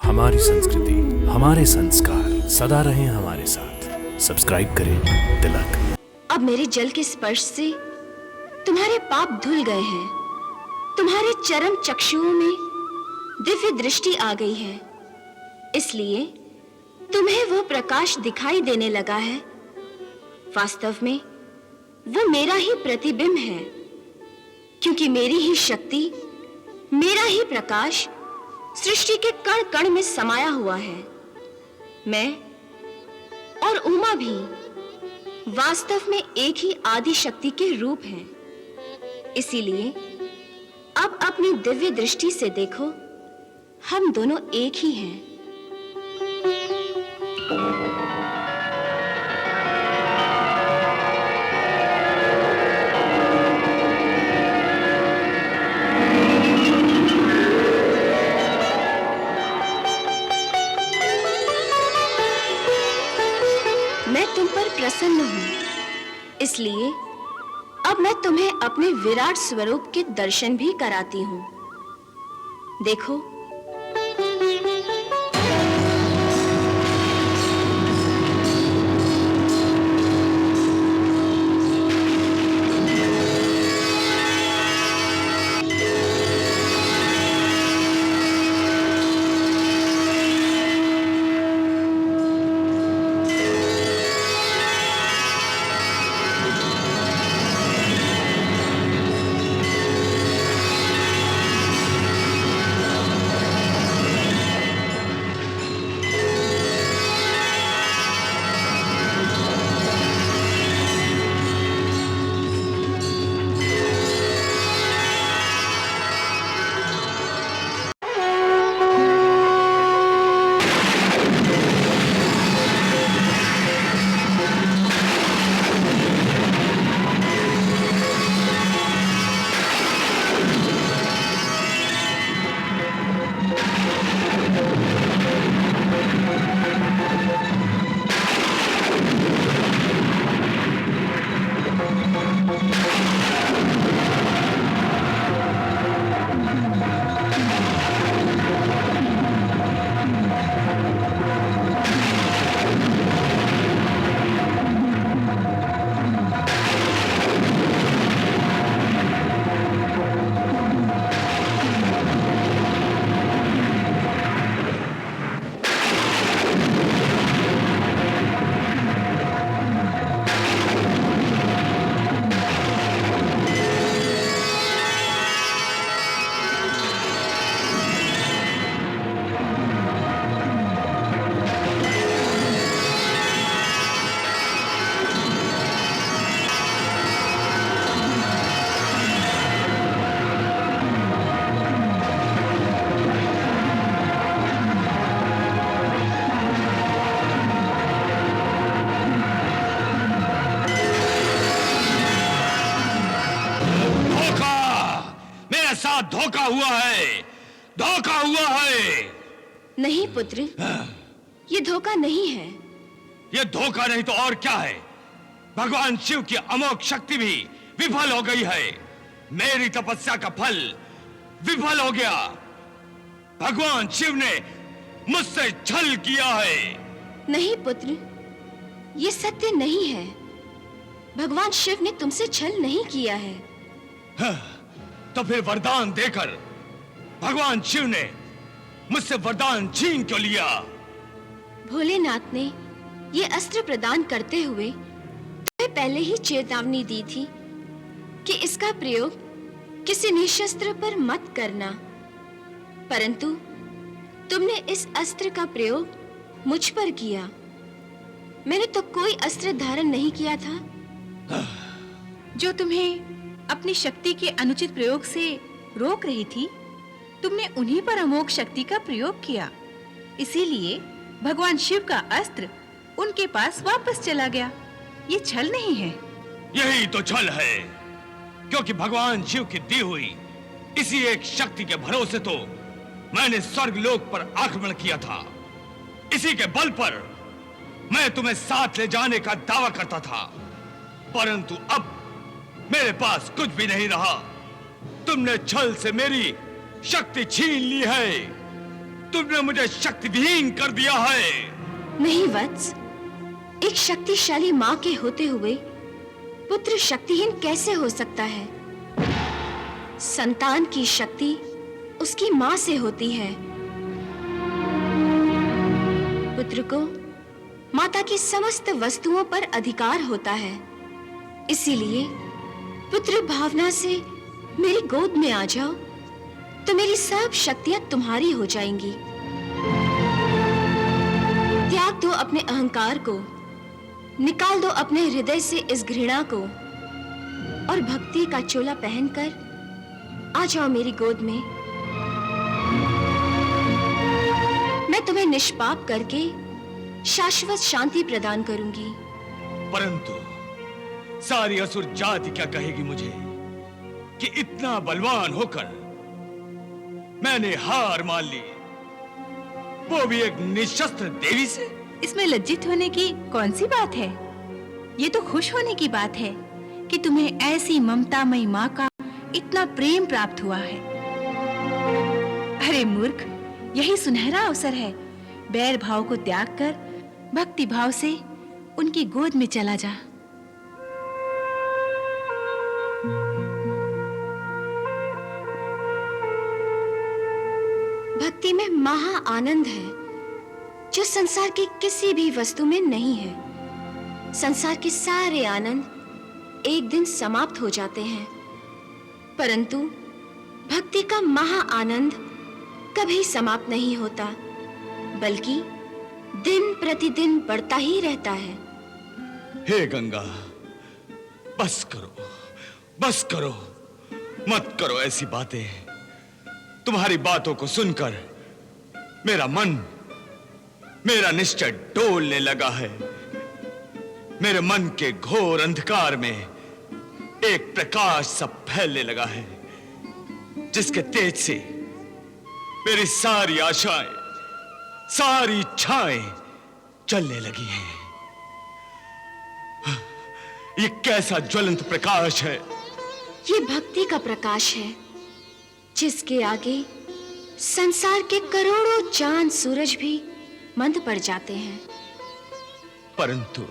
हमारी संस्कृति, हमारे संस्कार सदा रहें हमारे साथ। सब्सक्राइब करें तिलक। अब मेरे जल के स्पर्श से तुम्हारे पाप धुल गए हैं। तुम्हारे चरम चक्षुओं में दिव्य दृष्टि आ गई है, इसलिए तुम्हें वो प्रकाश दिखाई देने लगा है। वास्तव में वो मेरा ही प्रतिबिंब है, क्योंकि मेरी ही शक्ति, मेरा ही प्रकाश सृष्टि के कण कण में समाया हुआ है। मैं और उमा भी वास्तव में एक ही आदि शक्ति के रूप हैं। इसीलिए अब अपनी दिव्य दृष्टि से देखो, हम दोनों एक ही हैं। मैं तुम पर प्रसन्न हूं, इसलिए अब मैं तुम्हें अपने विराट स्वरूप के दर्शन भी कराती हूं। देखो, धोखा हुआ है, धोखा हुआ है। नहीं पुत्र, ये धोखा नहीं है। ये धोखा नहीं तो और क्या है? भगवान शिव की अमोघ शक्ति भी विफल हो गई है। मेरी तपस्या का फल विफल हो गया। भगवान शिव ने मुझसे छल किया है। नहीं पुत्र, ये सत्य नहीं है। भगवान शिव ने तुमसे छल नहीं किया है। तो फिर वरदान देकर भगवान शिव ने मुझसे वरदान छीन क्यों लिया? भोलेनाथ ने ये अस्त्र प्रदान करते हुए तुम्हें पहले ही चेतावनी दी थी कि इसका प्रयोग किसी निशस्त्र पर मत करना, परंतु तुमने इस अस्त्र का प्रयोग मुझ पर किया। मैंने तो कोई अस्त्र धारण नहीं किया था। जो तुम्हें अपनी शक्ति के अनुचित प्रयोग से रोक रही थी, तुमने उन्हीं पर अमोघ शक्ति का प्रयोग किया। इसीलिए भगवान शिव का अस्त्र उनके पास वापस चला गया। ये छल नहीं है। यही तो छल है, क्योंकि भगवान शिव की दी हुई इसी एक शक्ति के भरोसे तो मैंने स्वर्ग लोक पर आक्रमण किया था। इसी के बल पर मैं तुम्हें साथ ले जाने का दावा करता था, परंतु अब मेरे पास कुछ भी नहीं रहा। तुमने छल से मेरी शक्ति छीन ली है। तुमने मुझे शक्तिहीन कर दिया है। नहीं वत्स, एक शक्तिशाली माँ के होते हुए पुत्र शक्तिहीन कैसे हो सकता है? संतान की शक्ति उसकी माँ से होती है। पुत्र को माता की समस्त वस्तुओं पर अधिकार होता है। इसीलिए पुत्र भावना से मेरी गोद में आ जाओ तो मेरी सब शक्तियां तुम्हारी हो जाएंगी। त्याग दो अपने अहंकार को, निकाल दो अपने हृदय से इस घृणा को और भक्ति का चोला पहनकर आ जाओ मेरी गोद में। मैं तुम्हें निष्पाप करके शाश्वत शांति प्रदान करूंगी। परंतु सारी असुर जाति क्या कहेगी मुझे कि इतना बलवान होकर मैंने हार मान ली, वो भी एक निशस्त्र देवी से। इसमें लज्जित होने की कौन सी बात है? ये तो खुश होने की बात है कि तुम्हें ऐसी ममतामयी माँ का इतना प्रेम प्राप्त हुआ है। अरे मूर्ख, यही सुनहरा अवसर है। बैर भाव को त्याग कर भक्ति भाव से उनकी गोद में चला जा। भक्ति में महा आनंद है जो संसार की किसी भी वस्तु में नहीं है। संसार के सारे आनंद एक दिन समाप्त हो जाते हैं, परंतु भक्ति का महा आनंद कभी समाप्त नहीं होता, बल्कि दिन प्रतिदिन बढ़ता ही रहता है। हे गंगा, बस करो, बस करो, मत करो ऐसी बातें। तुम्हारी बातों को सुनकर मेरा मन, मेरा निश्चय डोलने लगा है। मेरे मन के घोर अंधकार में एक प्रकाश सा फैलने लगा है, जिसके तेज से मेरी सारी आशाएं, सारी इच्छाएं जलने लगी हैं। ये कैसा ज्वलंत प्रकाश है! ये भक्ति का प्रकाश है, जिसके आगे संसार के करोड़ों चांद सूरज भी मंद पड़ जाते हैं। परंतु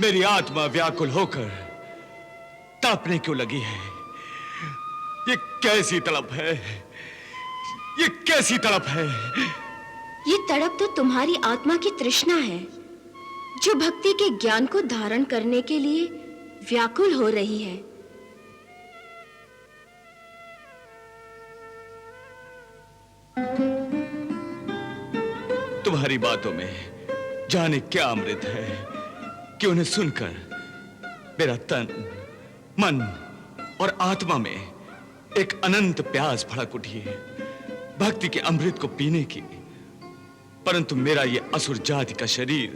मेरी आत्मा व्याकुल होकर तड़पने क्यों लगी है? ये कैसी तड़प है? ये कैसी तड़प है? ये तड़प तो तुम्हारी आत्मा की तृष्णा है, जो भक्ति के ज्ञान को धारण करने के लिए व्याकुल हो रही है। तुम्हारी बातों में जाने क्या अमृत है कि उन्हें सुनकर मेरा तन, मन और आत्मा में एक अनंत प्यास भड़क उठी है भक्ति के अमृत को पीने की। परंतु मेरा ये असुर जाति का शरीर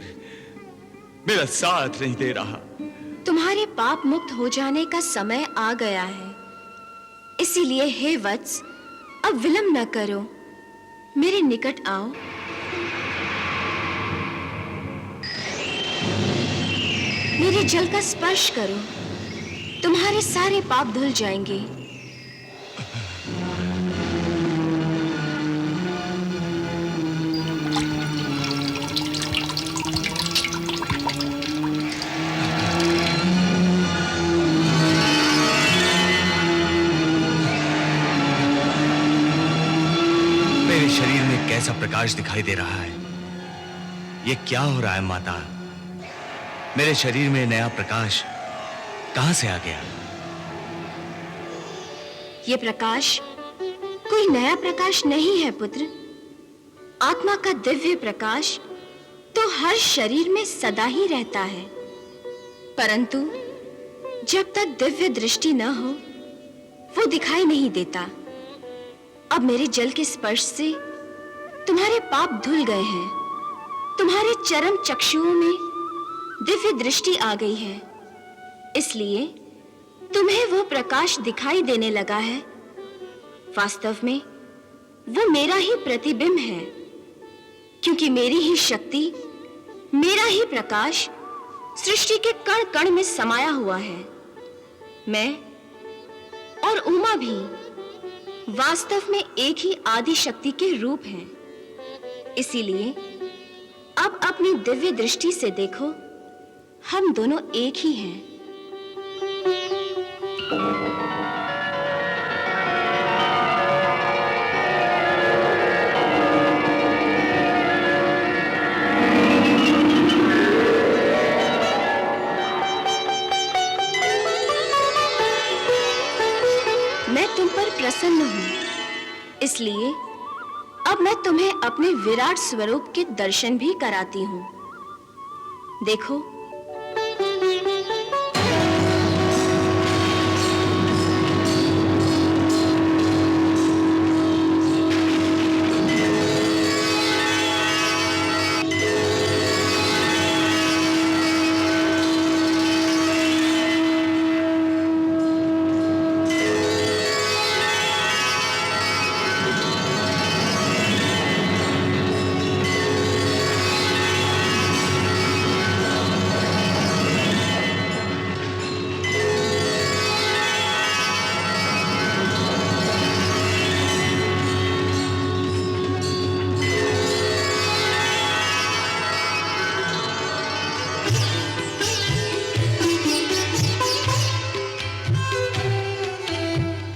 मेरा साथ नहीं दे रहा। तुम्हारे पाप मुक्त हो जाने का समय आ गया है, इसीलिए हे वत्स, अब विलंब न करो, मेरे निकट आओ। मेरे जल का स्पर्श करो, तुम्हारे सारे पाप धुल जाएंगे। मेरे शरीर में कैसा प्रकाश दिखाई दे रहा है? ये क्या हो रहा है माता? मेरे शरीर में नया प्रकाश कहां से आ गया? ये प्रकाश कोई नया प्रकाश नहीं है पुत्र। आत्मा का दिव्य प्रकाश तो हर शरीर में सदा ही रहता है, परंतु जब तक दिव्य दृष्टि न हो वो दिखाई नहीं देता। अब मेरे जल के स्पर्श से तुम्हारे पाप धुल गए हैं, तुम्हारे चरम चक्षुओं में दिव्य दृष्टि आ गई है, इसलिए तुम्हें वो प्रकाश दिखाई देने लगा है। वास्तव में वो मेरा ही प्रतिबिंब है, क्योंकि मेरी ही शक्ति, मेरा ही प्रकाश सृष्टि के कण कण में समाया हुआ है। मैं और उमा भी वास्तव में एक ही आदि शक्ति के रूप हैं। इसीलिए अब अपनी दिव्य दृष्टि से देखो, हम दोनों एक ही हैं। मैं तुम पर प्रसन्न हूं, इसलिए अब मैं तुम्हें अपने विराट स्वरूप के दर्शन भी कराती हूं। देखो,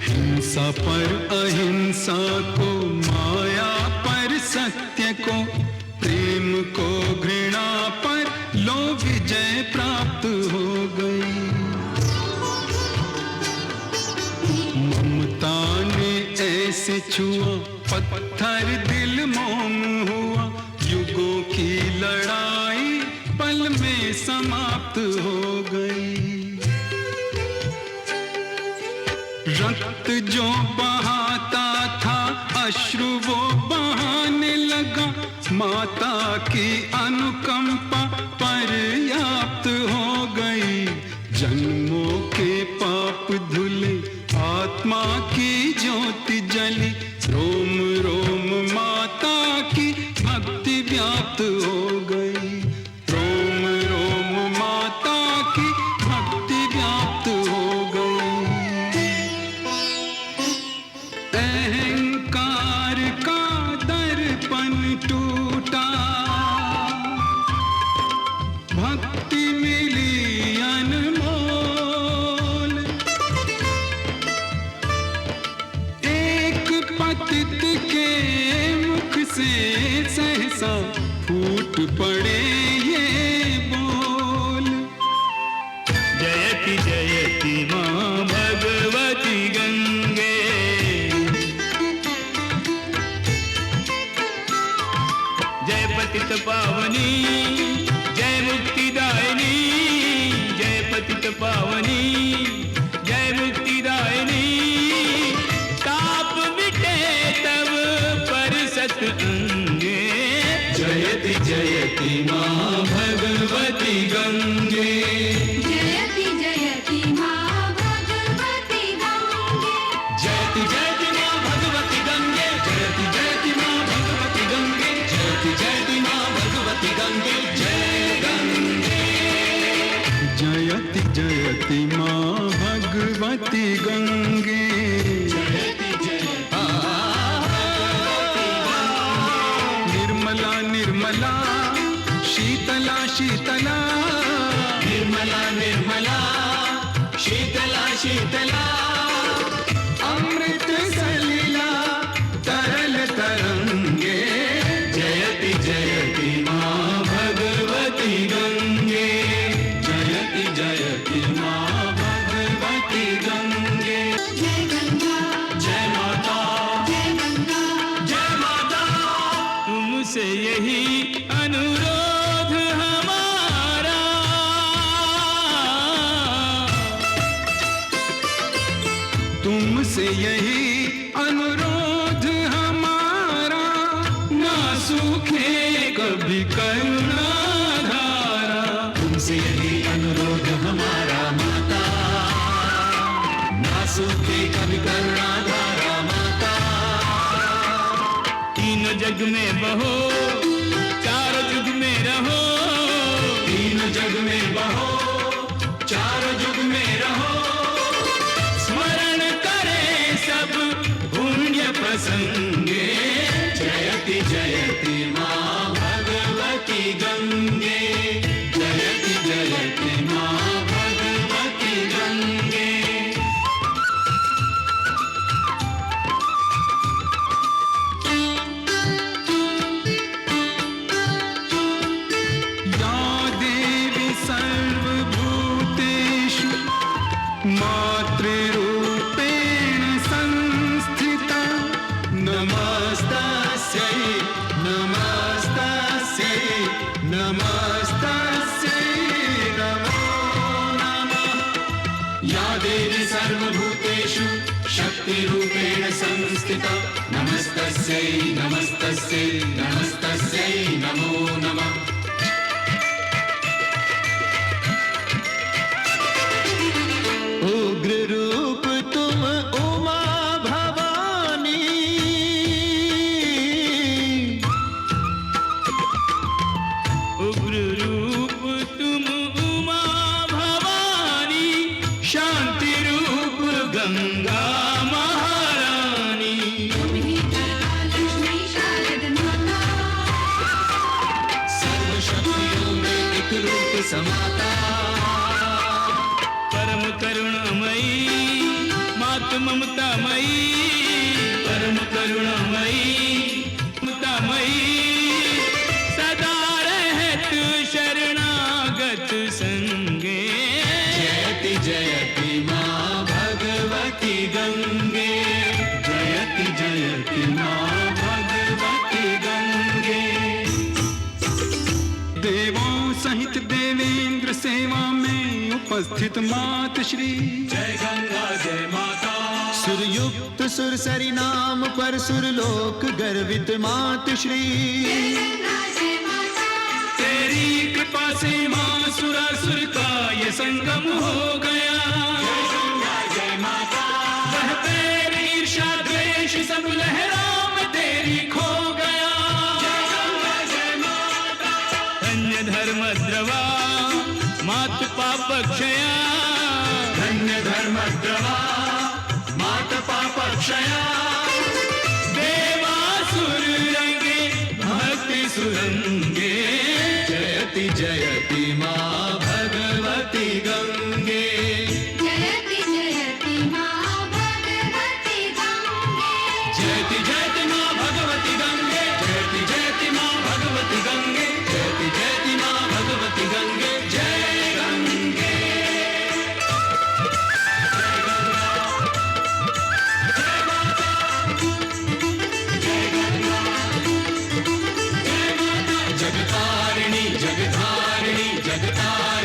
हिंसा पर अहिंसा को, माया पर सत्य को, प्रेम को घृणा पर लो विजय प्राप्त हो गई। ममता ने ऐसे छुआ, पत्थर दिल मोम हुआ, युगों की लड़ाई पल में समाप्त हो गई। रक्त जो बहाता था, अश्रु वो बहाने लगा, माता की अनुकंपा पर्याप्त हो गई। जन्मों के पाप धुले, आत्मा की ज्योति जली, रोम रोम माता की भक्ति व्याप्त हो गई। रोम रोम माता की भक्ति व्याप्त हो गई। अहंकार का दर्पण टूटा, भक्ति मिली अनमोल। एक पतित के मुख से सहसा फूट पड़े ये बोल। जयति जयति मां भगवती गंगे, जय पतित पावनी, जय मुक्तिदायिनी, जय पतित पावनी, जय मुक्तिदायिनी। ताप मिटे तब परसत अंगे, जयति जयति मां भगवती गंगे। जयति जयति मां भगवती गंगे, जयति जयति मां भगवती गंगे, जयति जयति मां भगवती गंगे, जयति जयति मां भगवती गंगे, जय गंगे। जयति जयति मां भगवती गंगे, जयति जयति निर्मला निर्मला, शीतला शीतला, निर्मला निर्मला, शीतला शीतला, अमृत सलिला तरल तरंगे। जयति जयति मां भगवती गंगे, जयति जयति मां भगवती गंगे। जय गंगा, जय माता, जय गंगा, जय माता। तुमसे यही अनुरोध हमारा, तुमसे यही अनुरोध हमारा, ना सूखे कभी करुणा धारा। तुमसे यही अनुरोध हमारा माता, ना सूखे कभी करुणा धारा माता। तीनों जग में बहो, चारों जुग में रहो, तीनों जग में बहो, चारों जुग में रहो। स्मरण करे सब पुण्य प्रसंगे, जयति जय जयति माँ भगवती गंगे, जयति जयति माँ भगवती गंगे। या देवी सर्वभूतेषु मातृरूपेण संस्थिता, नमस्तस्यै नमस्तस्यै नमस्तस्यै नमो नमः। या देवी सर्वभूतेषु शक्तिरूपेण संस्थिता, नमस्तस्यै नमस्तस्यै नमस्तस्यै नमो नमः। उग्र रूप तुम उमा भवानी, उग्र रूप तुम उमा भवानी, शांति रूप गंगा महारानी। लक्ष्मी शारद माता, सर्वशक्तियों में एक रूप समाता, परम करुणामयी मात ममतामयी, परम करुणामयी ममतामयी, सदा रहत शरणागत संगे। जयति जयति माँ भगवती गंगे, जयति जयति माँ भगवती गंगे। देवों सहित देवेंद्र सेवा में उपस्थित मात श्री, जय गंगा जय माता। सुरयुक्त सुरसरी नाम पर सुरलोक गर्वित मात श्री, गंगा जय माता, तेरी कृपा से माँ सुरासुर का ये संगम हो गया। जय गंगा जय माता। वह पैर ईर्ष्या द्वेष सब लहरों में तेरी खो गया। जय गंगा जय माता। धन्य धर्म द्रवा मात पाप क्षया, धन्य धर्म द्रवा मात पाप क्षया। देवासुर रंगे भक्ति सुरंगे, जयति जयति माँ भगवती गंगे, जयति जयति माँ भगवती गंगे, जयति जयति माँ भगवती गंगे, जयति जयति माँ भगवती गंगे, जयति जयति माँ भगवती गंगे। जय गंगे, जय गंगा, जय माता, जय गंगा, जय माता। जगतारिणी जगतारिणी जगतारिणी,